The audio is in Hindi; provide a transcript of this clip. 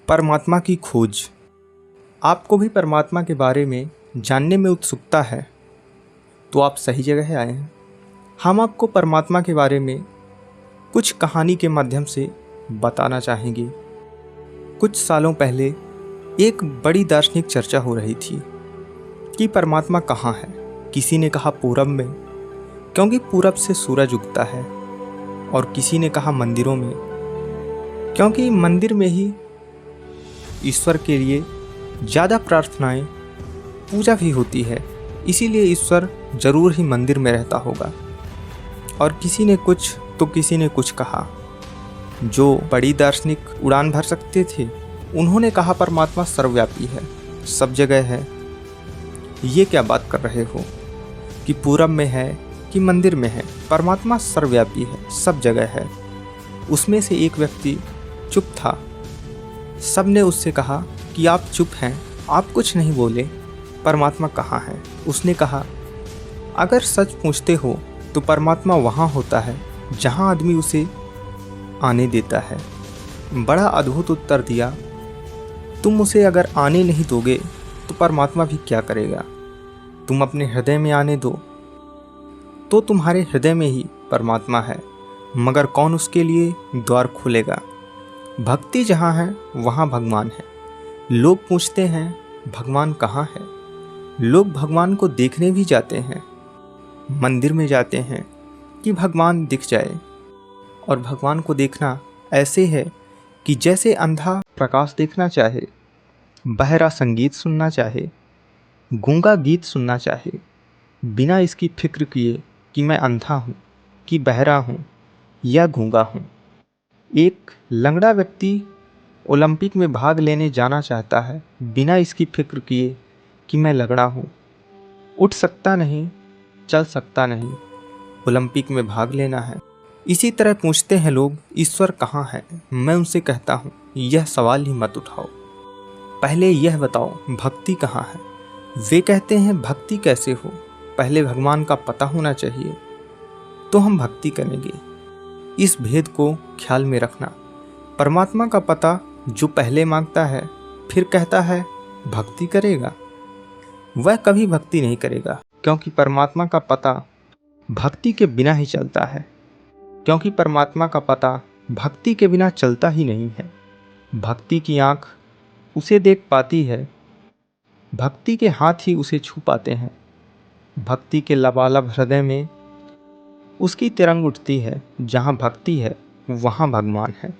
परमात्मा की खोज। आपको भी परमात्मा के बारे में जानने में उत्सुकता है तो आप सही जगह आए हैं। हम आपको परमात्मा के बारे में कुछ कहानी के माध्यम से बताना चाहेंगे। कुछ सालों पहले एक बड़ी दार्शनिक चर्चा हो रही थी कि परमात्मा कहाँ है। किसी ने कहा पूरब में, क्योंकि पूरब से सूरज उगता है, और किसी ने कहा मंदिरों में, क्योंकि मंदिर में ही ईश्वर के लिए ज़्यादा प्रार्थनाएं, पूजा भी होती है, इसीलिए ईश्वर ज़रूर ही मंदिर में रहता होगा। और किसी ने कुछ तो किसी ने कुछ कहा। जो बड़ी दार्शनिक उड़ान भर सकते थे उन्होंने कहा परमात्मा सर्वव्यापी है, सब जगह है। ये क्या बात कर रहे हो कि पूरब में है कि मंदिर में है, परमात्मा सर्वव्यापी है, सब जगह है। उसमें से एक व्यक्ति चुप था। सब ने उससे कहा कि आप चुप हैं, आप कुछ नहीं बोले, परमात्मा कहाँ है। उसने कहा अगर सच पूछते हो तो परमात्मा वहाँ होता है जहाँ आदमी उसे आने देता है। बड़ा अद्भुत उत्तर दिया। तुम उसे अगर आने नहीं दोगे तो परमात्मा भी क्या करेगा। तुम अपने हृदय में आने दो तो तुम्हारे हृदय में ही परमात्मा है, मगर कौन उसके लिए द्वार खोलेगा। भक्ति जहाँ है वहाँ भगवान है। लोग पूछते हैं भगवान कहाँ है। लोग भगवान को देखने भी जाते हैं, मंदिर में जाते हैं कि भगवान दिख जाए। और भगवान को देखना ऐसे है कि जैसे अंधा प्रकाश देखना चाहे, बहरा संगीत सुनना चाहे, गूंगा गीत सुनना चाहे, बिना इसकी फिक्र किए कि मैं अंधा हूँ कि बहरा हूँ या गूंगा हूँ। एक लंगड़ा व्यक्ति ओलंपिक में भाग लेने जाना चाहता है बिना इसकी फिक्र किए कि मैं लंगड़ा हूँ, उठ सकता नहीं, चल सकता नहीं, ओलंपिक में भाग लेना है। इसी तरह पूछते हैं लोग ईश्वर कहाँ है। मैं उनसे कहता हूँ यह सवाल ही मत उठाओ, पहले यह बताओ भक्ति कहाँ है। वे कहते हैं भक्ति कैसे हो, पहले भगवान का पता होना चाहिए तो हम भक्ति करेंगे। इस भेद को ख्याल में रखना। परमात्मा का पता जो पहले मांगता है फिर कहता है भक्ति करेगा, वह कभी भक्ति नहीं करेगा, क्योंकि परमात्मा का पता भक्ति के बिना ही चलता है। क्योंकि परमात्मा का पता भक्ति के बिना चलता ही नहीं है। भक्ति की आँख उसे देख पाती है, भक्ति के हाथ ही उसे छू पाते हैं। भक्ति के लबालब हृदय में उसकी तिरंग उठती है। जहाँ भक्ति है वहाँ भगवान है।